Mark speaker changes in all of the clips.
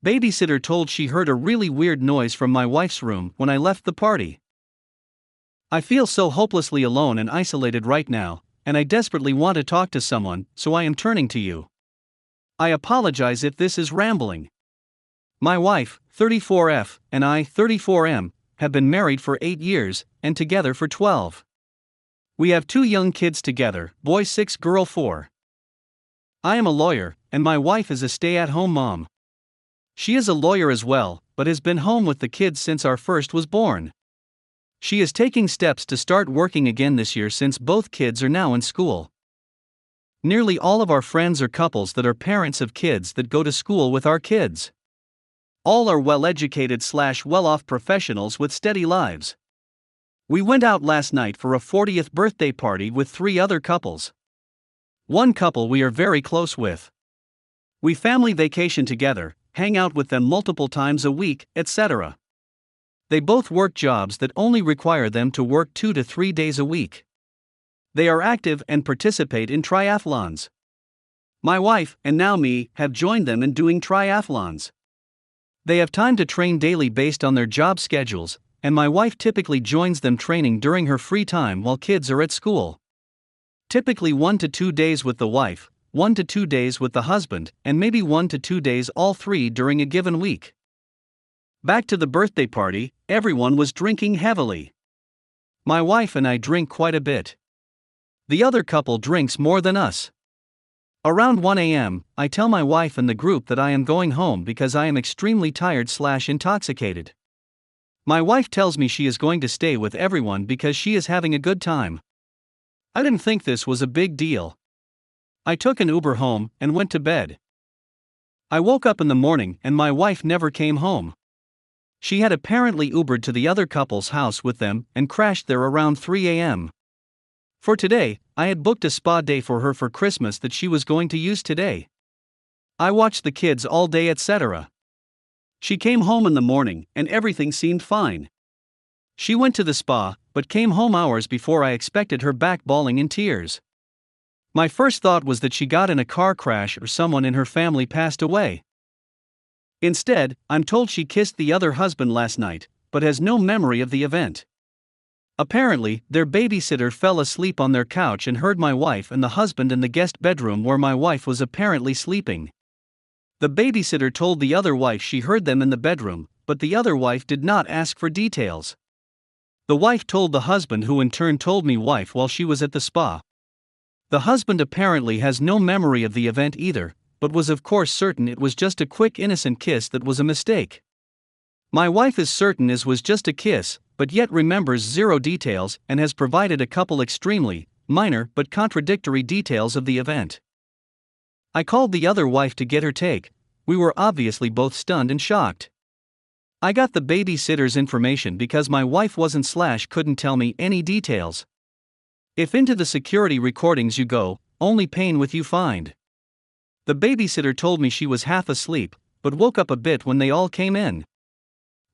Speaker 1: Babysitter told she heard a really weird noise from my wife's room when I left the party. I feel so hopelessly alone and isolated right now, and I desperately want to talk to someone, so I am turning to you. I apologize if this is rambling. My wife, 34F, and I, 34M, have been married for 8 years, and together for 12. We have 2 young kids together, boy 6, girl 4. I am a lawyer, and my wife is a stay-at-home mom. She is a lawyer as well, but has been home with the kids since our first was born. She is taking steps to start working again this year since both kids are now in school. Nearly all of our friends are couples that are parents of kids that go to school with our kids. All are well-educated/well-off professionals with steady lives. We went out last night for a 40th birthday party with 3 other couples. One couple we are very close with. We family vacation together, hang out with them multiple times a week, etc. They both work jobs that only require them to work 2 to 3 days a week. They are active and participate in triathlons. My wife, and now me, have joined them in doing triathlons. They have time to train daily based on their job schedules, and my wife typically joins them training during her free time while kids are at school. Typically 1 to 2 days with the wife, 1 to 2 days with the husband, and maybe 1 to 2 days all 3 during a given week. Back to the birthday party, everyone was drinking heavily. My wife and I drink quite a bit. The other couple drinks more than us. Around 1 a.m., I tell my wife and the group that I am going home because I am extremely tired/intoxicated. My wife tells me she is going to stay with everyone because she is having a good time. I didn't think this was a big deal. I took an Uber home and went to bed. I woke up in the morning and my wife never came home. She had apparently Ubered to the other couple's house with them and crashed there around 3 a.m. For today, I had booked a spa day for her for Christmas that she was going to use today. I watched the kids all day, etc. She came home in the morning and everything seemed fine. She went to the spa, but came home hours before I expected her back bawling in tears. My first thought was that she got in a car crash or someone in her family passed away. Instead, I'm told she kissed the other husband last night, but has no memory of the event. Apparently, their babysitter fell asleep on their couch and heard my wife and the husband in the guest bedroom where my wife was apparently sleeping. The babysitter told the other wife she heard them in the bedroom, but the other wife did not ask for details. The wife told the husband, who in turn told me wife while she was at the spa. The husband apparently has no memory of the event either, but was of course certain it was just a quick innocent kiss that was a mistake. My wife is certain it was just a kiss, but yet remembers 0 details and has provided a couple extremely minor but contradictory details of the event. I called the other wife to get her take. We were obviously both stunned and shocked. I got the babysitter's information because my wife couldn't tell me any details. If into the security recordings you go, only pain with you find. The babysitter told me she was half asleep, but woke up a bit when they all came in.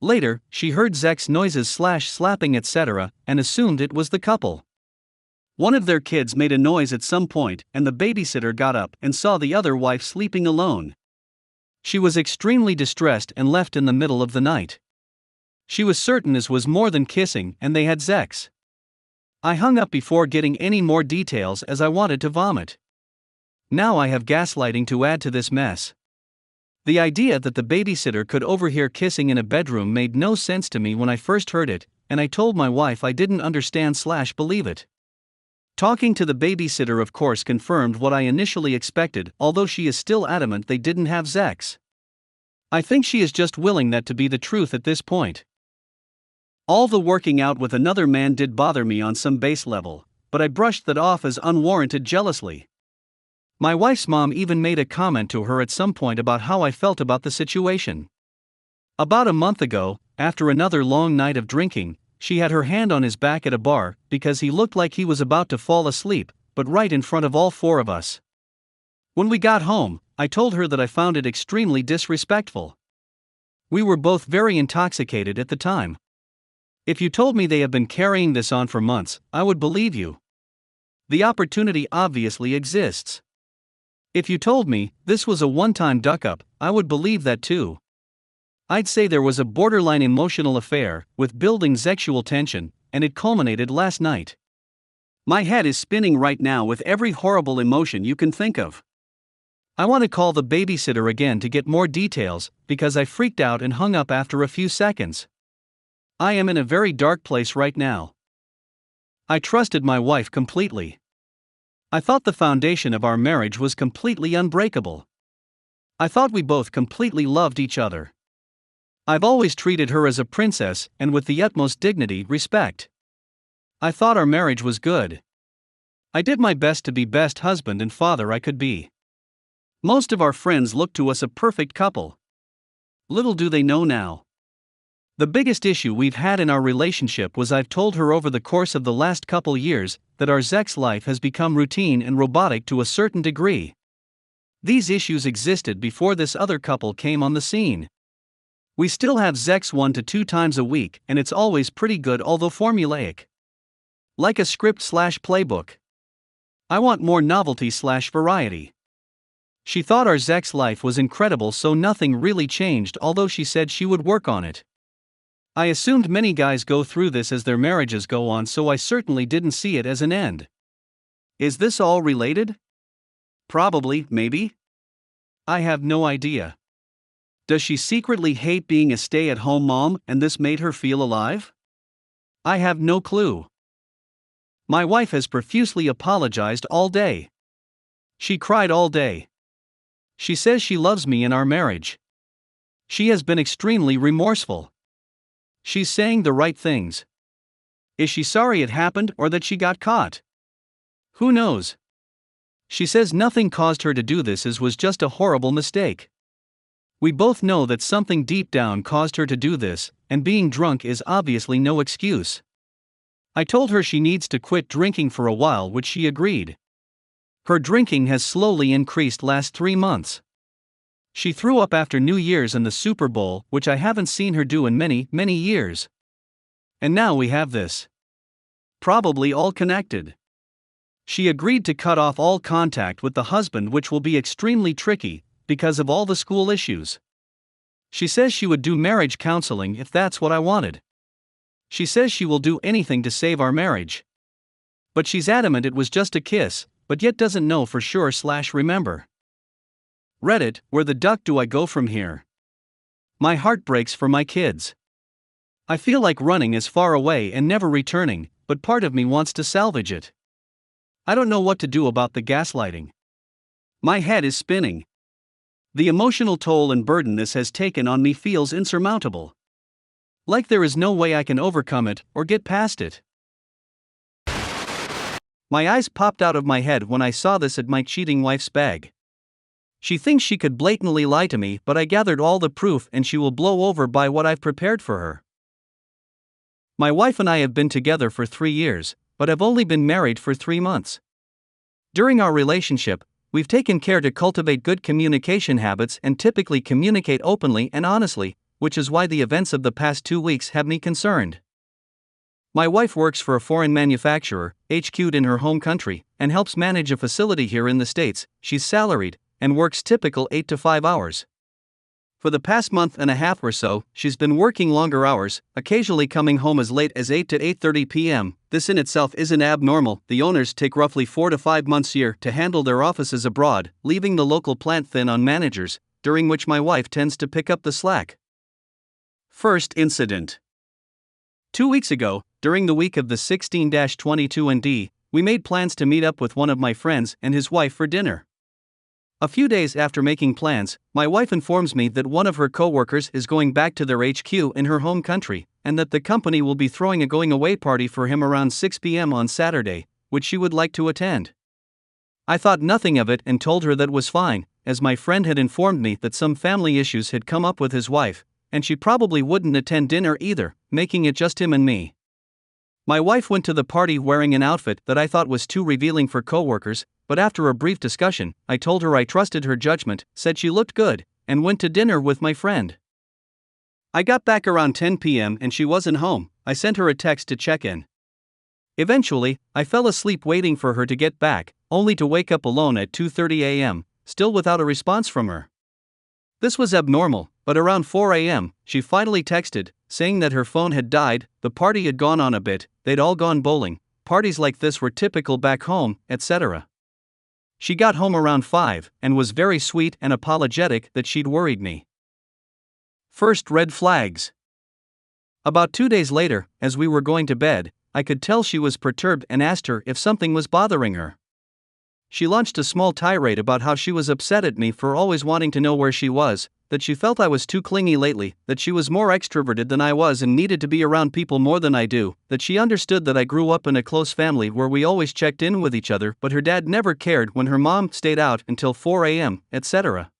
Speaker 1: Later, she heard sex noises/slapping etc. and assumed it was the couple. One of their kids made a noise at some point and the babysitter got up and saw the other wife sleeping alone. She was extremely distressed and left in the middle of the night. She was certain this was more than kissing and they had sex. I hung up before getting any more details as I wanted to vomit. Now I have gaslighting to add to this mess. The idea that the babysitter could overhear kissing in a bedroom made no sense to me when I first heard it, and I told my wife I didn't understand/believe it. Talking to the babysitter of course confirmed what I initially expected, although she is still adamant they didn't have sex. I think she is just willing that to be the truth at this point. All the working out with another man did bother me on some base level, but I brushed that off as unwarranted jealousy. My wife's mom even made a comment to her at some point about how I felt about the situation. About a month ago, after another long night of drinking, she had her hand on his back at a bar because he looked like he was about to fall asleep, but right in front of all 4 of us. When we got home, I told her that I found it extremely disrespectful. We were both very intoxicated at the time. If you told me they have been carrying this on for months, I would believe you. The opportunity obviously exists. If you told me this was a one-time duck-up, I would believe that too. I'd say there was a borderline emotional affair, with building sexual tension, and it culminated last night. My head is spinning right now with every horrible emotion you can think of. I want to call the babysitter again to get more details, because I freaked out and hung up after a few seconds. I am in a very dark place right now. I trusted my wife completely. I thought the foundation of our marriage was completely unbreakable. I thought we both completely loved each other. I've always treated her as a princess and with the utmost dignity, respect. I thought our marriage was good. I did my best to be best husband and father I could be. Most of our friends looked to us a perfect couple. Little do they know now. The biggest issue we've had in our relationship was I've told her over the course of the last couple years that our sex life has become routine and robotic to a certain degree. These issues existed before this other couple came on the scene. We still have sex 1 to 2 times a week and it's always pretty good, although formulaic. Like a script/playbook. I want more novelty/variety. She thought our sex life was incredible, so nothing really changed, although she said she would work on it. I assumed many guys go through this as their marriages go on, so I certainly didn't see it as an end. Is this all related? Probably, maybe. I have no idea. Does she secretly hate being a stay-at-home mom and this made her feel alive? I have no clue. My wife has profusely apologized all day. She cried all day. She says she loves me and our marriage. She has been extremely remorseful. She's saying the right things. Is she sorry it happened or that she got caught? Who knows? She says nothing caused her to do this, as was just a horrible mistake. We both know that something deep down caused her to do this, and being drunk is obviously no excuse. I told her she needs to quit drinking for a while, which she agreed. Her drinking has slowly increased last 3 months. She threw up after New Year's and the Super Bowl, which I haven't seen her do in many, many years. And now we have this. Probably all connected. She agreed to cut off all contact with the husband, which will be extremely tricky, because of all the school issues. She says she would do marriage counseling if that's what I wanted. She says she will do anything to save our marriage. But she's adamant it was just a kiss, but yet doesn't know for sure/remember. Reddit, where the duck do I go from here? My heart breaks for my kids. I feel like running as far away and never returning, but part of me wants to salvage it. I don't know what to do about the gaslighting. My head is spinning. The emotional toll and burden this has taken on me feels insurmountable. Like there is no way I can overcome it or get past it. My eyes popped out of my head when I saw this at my cheating wife's bag. She thinks she could blatantly lie to me, but I gathered all the proof and she will blow over by what I've prepared for her. My wife and I have been together for 3 years, but have only been married for 3 months. During our relationship, we've taken care to cultivate good communication habits and typically communicate openly and honestly, which is why the events of the past 2 weeks have me concerned. My wife works for a foreign manufacturer, HQ'd in her home country, and helps manage a facility here in the States. She's salaried and works typical 8 to 5 hours. For the past month and a half or so, she's been working longer hours, occasionally coming home as late as 8 to 8:30 p.m. This in itself isn't abnormal. The owners take roughly 4 to 5 months a year to handle their offices abroad, leaving the local plant thin on managers, during which my wife tends to pick up the slack. First incident. 2 weeks ago, during the week of the 16-22 we made plans to meet up with one of my friends and his wife for dinner. A few days after making plans, my wife informs me that one of her co-workers is going back to their HQ in her home country, and that the company will be throwing a going-away party for him around 6 p.m. on Saturday, which she would like to attend. I thought nothing of it and told her that was fine, as my friend had informed me that some family issues had come up with his wife, and she probably wouldn't attend dinner either, making it just him and me. My wife went to the party wearing an outfit that I thought was too revealing for co-workers, but after a brief discussion, I told her I trusted her judgment, said she looked good, and went to dinner with my friend. I got back around 10 p.m. and she wasn't home. I sent her a text to check in. Eventually, I fell asleep waiting for her to get back, only to wake up alone at 2:30 a.m., still without a response from her. This was abnormal, but around 4 a.m., she finally texted, saying that her phone had died, the party had gone on a bit, they'd all gone bowling, parties like this were typical back home, etc. She got home around 5 and was very sweet and apologetic that she'd worried me. First red flags. About 2 days later, as we were going to bed, I could tell she was perturbed and asked her if something was bothering her. She launched a small tirade about how she was upset at me for always wanting to know where she was, that she felt I was too clingy lately, that she was more extroverted than I was and needed to be around people more than I do, that she understood that I grew up in a close family where we always checked in with each other but her dad never cared when her mom stayed out until 4 a.m., etc.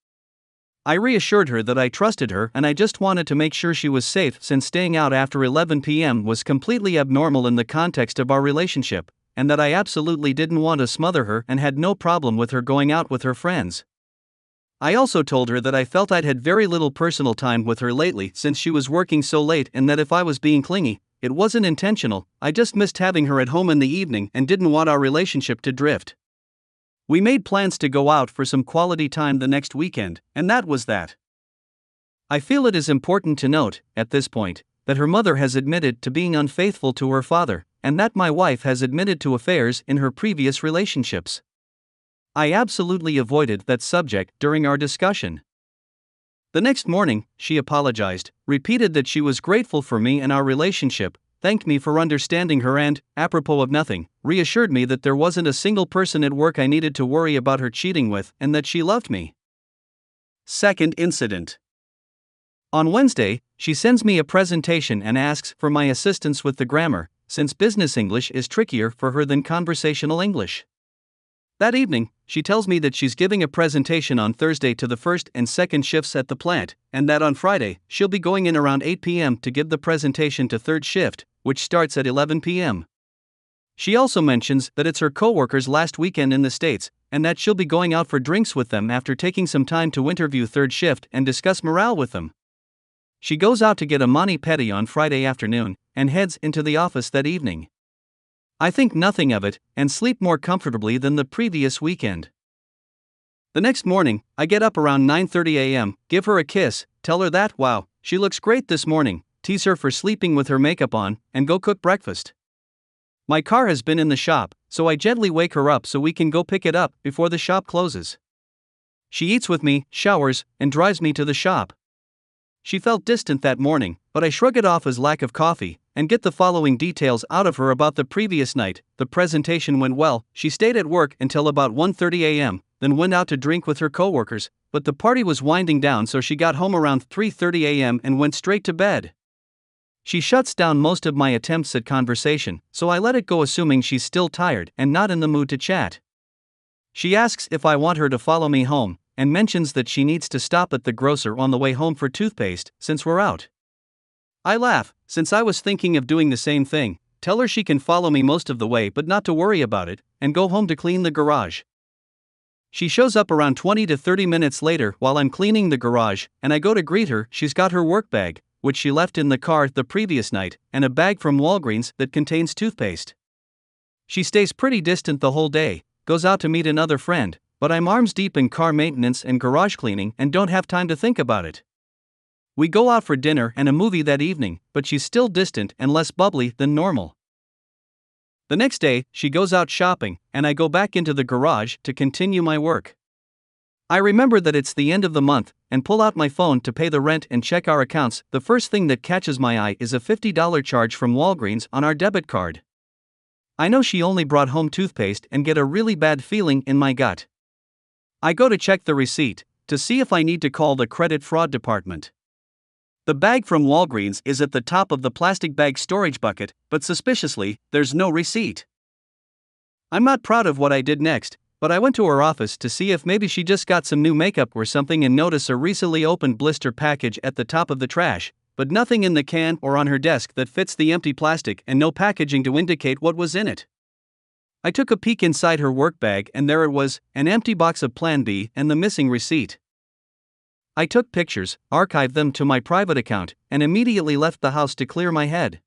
Speaker 1: I reassured her that I trusted her and I just wanted to make sure she was safe since staying out after 11 p.m. was completely abnormal in the context of our relationship, and that I absolutely didn't want to smother her and had no problem with her going out with her friends. I also told her that I felt I'd had very little personal time with her lately since she was working so late and that if I was being clingy, it wasn't intentional, I just missed having her at home in the evening and didn't want our relationship to drift. We made plans to go out for some quality time the next weekend, and that was that. I feel it is important to note, at this point, that her mother has admitted to being unfaithful to her father, and that my wife has admitted to affairs in her previous relationships. I absolutely avoided that subject during our discussion. The next morning, she apologized, repeated that she was grateful for me and our relationship, thanked me for understanding her and, apropos of nothing, reassured me that there wasn't a single person at work I needed to worry about her cheating with and that she loved me. Second incident. On Wednesday, she sends me a presentation and asks for my assistance with the grammar, since business English is trickier for her than conversational English. That evening, she tells me that she's giving a presentation on Thursday to the first and second shifts at the plant, and that on Friday, she'll be going in around 8 p.m. to give the presentation to third shift, which starts at 11 p.m. She also mentions that it's her coworkers' last weekend in the States, and that she'll be going out for drinks with them after taking some time to interview third shift and discuss morale with them. She goes out to get a mani-pedi on Friday afternoon, and heads into the office that evening. I think nothing of it, and sleep more comfortably than the previous weekend. The next morning, I get up around 9:30 a.m., give her a kiss, tell her that, wow, she looks great this morning, tease her for sleeping with her makeup on, and go cook breakfast. My car has been in the shop, so I gently wake her up so we can go pick it up before the shop closes. She eats with me, showers, and drives me to the shop. She felt distant that morning, but I shrug it off as lack of coffee, and get the following details out of her about the previous night. The presentation went well, she stayed at work until about 1:30 a.m., then went out to drink with her coworkers, but the party was winding down so she got home around 3:30 a.m. and went straight to bed. She shuts down most of my attempts at conversation, so I let it go assuming she's still tired and not in the mood to chat. She asks if I want her to follow me home, and mentions that she needs to stop at the grocer on the way home for toothpaste, since we're out. I laugh, since I was thinking of doing the same thing, tell her she can follow me most of the way but not to worry about it, and go home to clean the garage. She shows up around 20 to 30 minutes later while I'm cleaning the garage, and I go to greet her. She's got her work bag, which she left in the car the previous night, and a bag from Walgreens that contains toothpaste. She stays pretty distant the whole day, goes out to meet another friend, but I'm arms deep in car maintenance and garage cleaning and don't have time to think about it. We go out for dinner and a movie that evening, but she's still distant and less bubbly than normal. The next day, she goes out shopping, and I go back into the garage to continue my work. I remember that it's the end of the month, and pull out my phone to pay the rent and check our accounts. The first thing that catches my eye is a $50 charge from Walgreens on our debit card. I know she only brought home toothpaste and get a really bad feeling in my gut. I go to check the receipt, to see if I need to call the credit fraud department. The bag from Walgreens is at the top of the plastic bag storage bucket, but suspiciously, there's no receipt. I'm not proud of what I did next, but I went to her office to see if maybe she just got some new makeup or something and notice a recently opened blister package at the top of the trash, but nothing in the can or on her desk that fits the empty plastic and no packaging to indicate what was in it. I took a peek inside her work bag and there it was, an empty box of Plan B and the missing receipt. I took pictures, archived them to my private account, and immediately left the house to clear my head.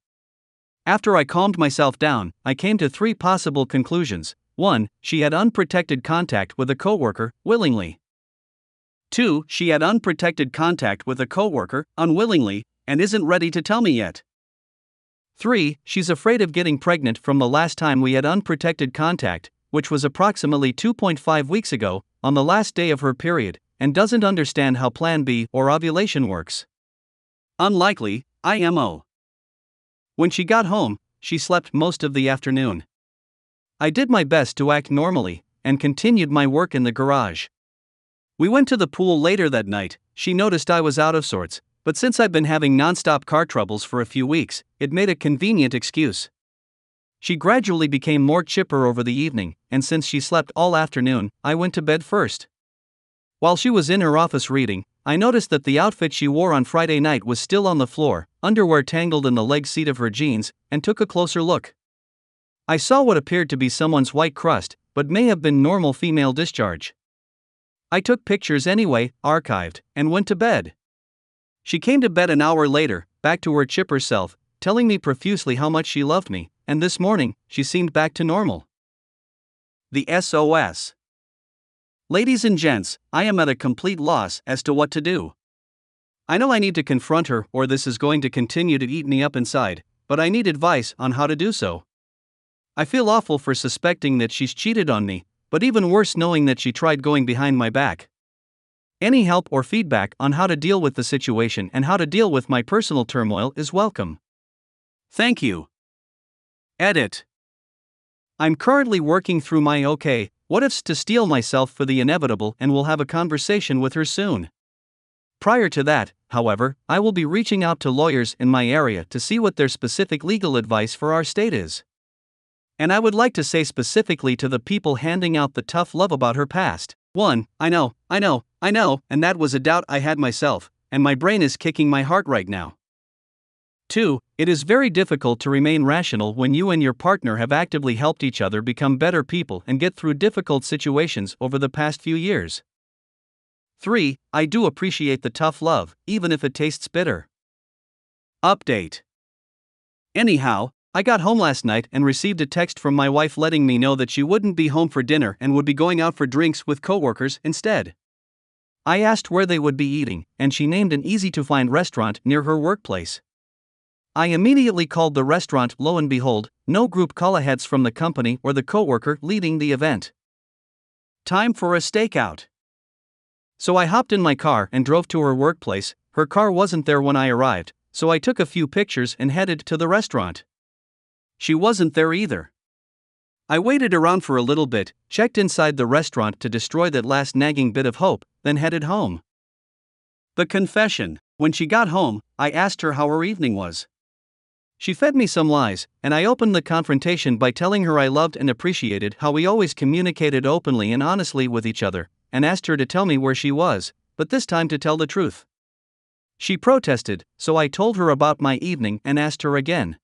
Speaker 1: After I calmed myself down, I came to 3 possible conclusions. 1. She had unprotected contact with a coworker, willingly. 2. She had unprotected contact with a coworker, unwillingly, and isn't ready to tell me yet. 3. She's afraid of getting pregnant from the last time we had unprotected contact, which was approximately 2.5 weeks ago, on the last day of her period, and doesn't understand how Plan B or ovulation works. Unlikely, IMO. When she got home, she slept most of the afternoon. I did my best to act normally, and continued my work in the garage. We went to the pool later that night. She noticed I was out of sorts, but since I've been having non-stop car troubles for a few weeks, it made a convenient excuse. She gradually became more chipper over the evening, and since she slept all afternoon, I went to bed first. While she was in her office reading, I noticed that the outfit she wore on Friday night was still on the floor, underwear tangled in the leg seat of her jeans, and took a closer look. I saw what appeared to be someone's white crust, but may have been normal female discharge. I took pictures anyway, archived, and went to bed. She came to bed an hour later, back to her chipper self, telling me profusely how much she loved me, and this morning, she seemed back to normal. The SOS. Ladies and gents, I am at a complete loss as to what to do. I know I need to confront her or this is going to continue to eat me up inside, but I need advice on how to do so. I feel awful for suspecting that she's cheated on me, but even worse knowing that she tried going behind my back. Any help or feedback on how to deal with the situation and how to deal with my personal turmoil is welcome. Thank you. Edit. I'm currently working through my what ifs to steel myself for the inevitable and will have a conversation with her soon. Prior to that, however, I will be reaching out to lawyers in my area to see what their specific legal advice for our state is. And I would like to say specifically to the people handing out the tough love about her past. 1. I know, and that was a doubt I had myself, and my brain is kicking my heart right now. 2. It is very difficult to remain rational when you and your partner have actively helped each other become better people and get through difficult situations over the past few years. 3. I do appreciate the tough love, even if it tastes bitter. Update. Anyhow, I got home last night and received a text from my wife letting me know that she wouldn't be home for dinner and would be going out for drinks with coworkers instead. I asked where they would be eating, and she named an easy-to-find restaurant near her workplace. I immediately called the restaurant. Lo and behold, no group call-aheads from the company or the coworker leading the event. Time for a stakeout. So I hopped in my car and drove to her workplace. Her car wasn't there when I arrived, so I took a few pictures and headed to the restaurant. She wasn't there either. I waited around for a little bit, checked inside the restaurant to destroy that last nagging bit of hope, then headed home. The confession. When she got home, I asked her how her evening was. She fed me some lies, and I opened the confrontation by telling her I loved and appreciated how we always communicated openly and honestly with each other, and asked her to tell me where she was, but this time to tell the truth. She protested, so I told her about my evening and asked her again.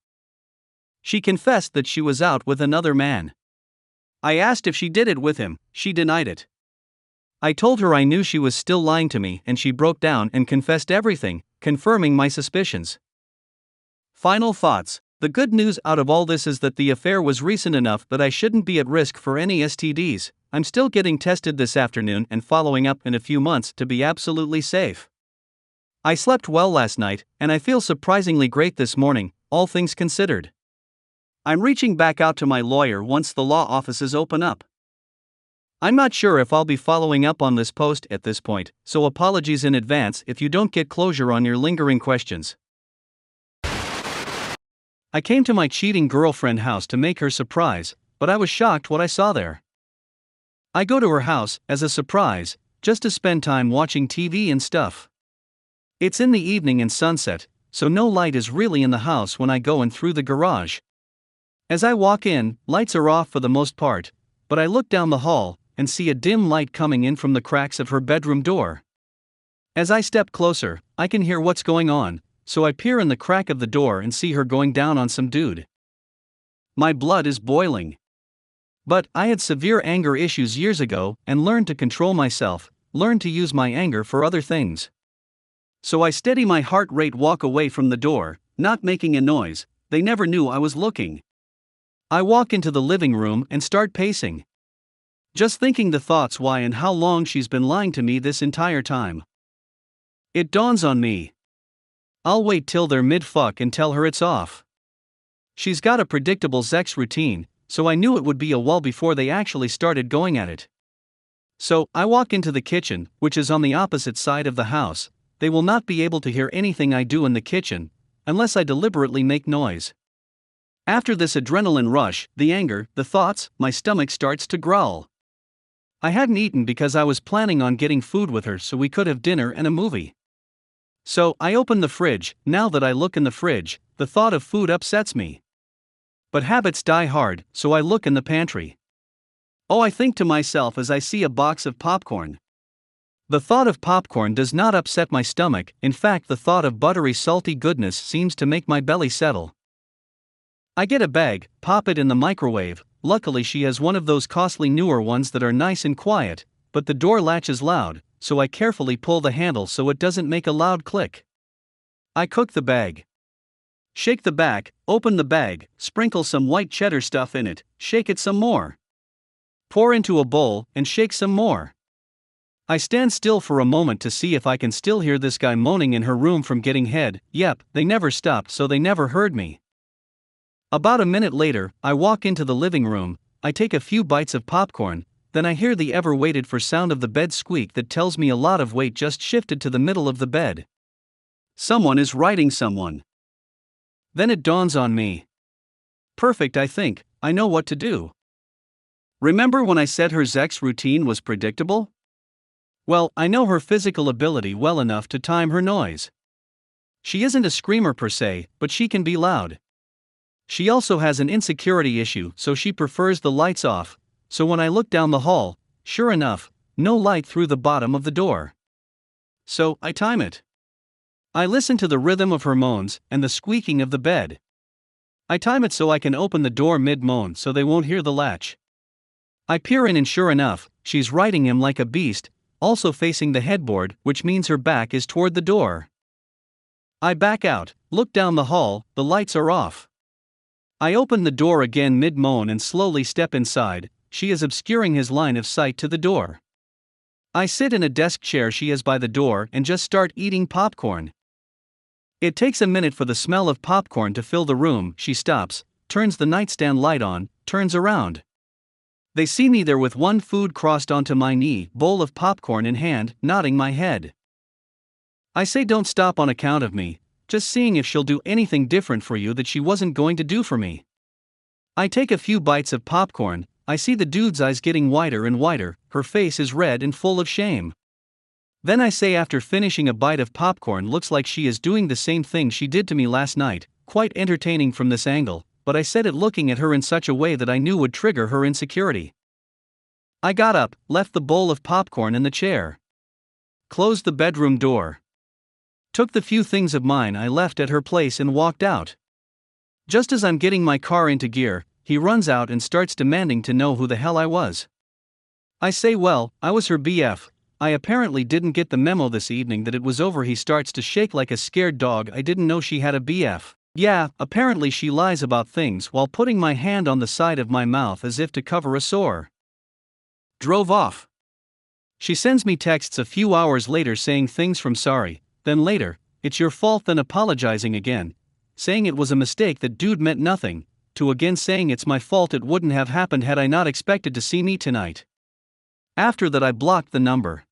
Speaker 1: She confessed that she was out with another man. I asked if she did it with him. She denied it. I told her I knew she was still lying to me, and she broke down and confessed everything, confirming my suspicions. Final thoughts. The good news out of all this is that the affair was recent enough that I shouldn't be at risk for any STDs. I'm still getting tested this afternoon and following up in a few months to be absolutely safe. I slept well last night, and I feel surprisingly great this morning, all things considered. I'm reaching back out to my lawyer once the law offices open up. I'm not sure if I'll be following up on this post at this point, so apologies in advance if you don't get closure on your lingering questions. I came to my cheating girlfriend's house to make her surprise, but I was shocked what I saw there. I go to her house, as a surprise, just to spend time watching TV and stuff. It's in the evening and sunset, so no light is really in the house when I go in through the garage. As I walk in, lights are off for the most part, but I look down the hall and see a dim light coming in from the cracks of her bedroom door. As I step closer, I can hear what's going on, so I peer in the crack of the door and see her going down on some dude. My blood is boiling. But I had severe anger issues years ago and learned to control myself, learned to use my anger for other things. So I steady my heart rate, walk away from the door, not making a noise. They never knew I was looking. I walk into the living room and start pacing. Just thinking the thoughts why and how long she's been lying to me this entire time. It dawns on me. I'll wait till they're mid-fuck and tell her it's off. She's got a predictable sex routine, so I knew it would be a while before they actually started going at it. So, I walk into the kitchen, which is on the opposite side of the house. They will not be able to hear anything I do in the kitchen, unless I deliberately make noise. After this adrenaline rush, the anger, the thoughts, my stomach starts to growl. I hadn't eaten because I was planning on getting food with her so we could have dinner and a movie. So, I open the fridge. Now that I look in the fridge, the thought of food upsets me. But habits die hard, so I look in the pantry. Oh, I think to myself as I see a box of popcorn. The thought of popcorn does not upset my stomach. In fact, the thought of buttery salty goodness seems to make my belly settle. I get a bag, pop it in the microwave. Luckily she has one of those costly newer ones that are nice and quiet, but the door latch is loud, so I carefully pull the handle so it doesn't make a loud click. I cook the bag. Shake the back, open the bag, sprinkle some white cheddar stuff in it, shake it some more. Pour into a bowl, and shake some more. I stand still for a moment to see if I can still hear this guy moaning in her room from getting head. Yep, they never stopped, so they never heard me. About a minute later, I walk into the living room. I take a few bites of popcorn, then I hear the ever-waited-for sound of the bed squeak that tells me a lot of weight just shifted to the middle of the bed. Someone is riding someone. Then it dawns on me. Perfect, I think, I know what to do. Remember when I said her sex routine was predictable? Well, I know her physical ability well enough to time her noise. She isn't a screamer per se, but she can be loud. She also has an insecurity issue, so she prefers the lights off, so when I look down the hall, sure enough, no light through the bottom of the door. So, I time it. I listen to the rhythm of her moans and the squeaking of the bed. I time it so I can open the door mid-moan so they won't hear the latch. I peer in and sure enough, she's riding him like a beast, also facing the headboard, which means her back is toward the door. I back out, look down the hall, the lights are off. I open the door again mid-moan and slowly step inside. She is obscuring his line of sight to the door. I sit in a desk chair she has by the door and just start eating popcorn. It takes a minute for the smell of popcorn to fill the room. She stops, turns the nightstand light on, turns around. They see me there with one food crossed onto my knee, bowl of popcorn in hand, nodding my head. I say don't stop on account of me, just seeing if she'll do anything different for you that she wasn't going to do for me. I take a few bites of popcorn. I see the dude's eyes getting wider and wider, her face is red and full of shame. Then I say after finishing a bite of popcorn, looks like she is doing the same thing she did to me last night, quite entertaining from this angle, but I said it looking at her in such a way that I knew would trigger her insecurity. I got up, left the bowl of popcorn in the chair. Closed the bedroom door. Took the few things of mine I left at her place and walked out. Just as I'm getting my car into gear, he runs out and starts demanding to know who the hell I was. I say well, I was her BF. I apparently didn't get the memo this evening that it was over. He starts to shake like a scared dog. I didn't know she had a BF. Yeah, apparently she lies about things while putting my hand on the side of my mouth as if to cover a sore. Drove off. She sends me texts a few hours later saying things from sorry, then later, it's your fault, then apologizing again, saying it was a mistake, that dude meant nothing, to again saying it's my fault, it wouldn't have happened had I not expected to see me tonight. After that I blocked the number.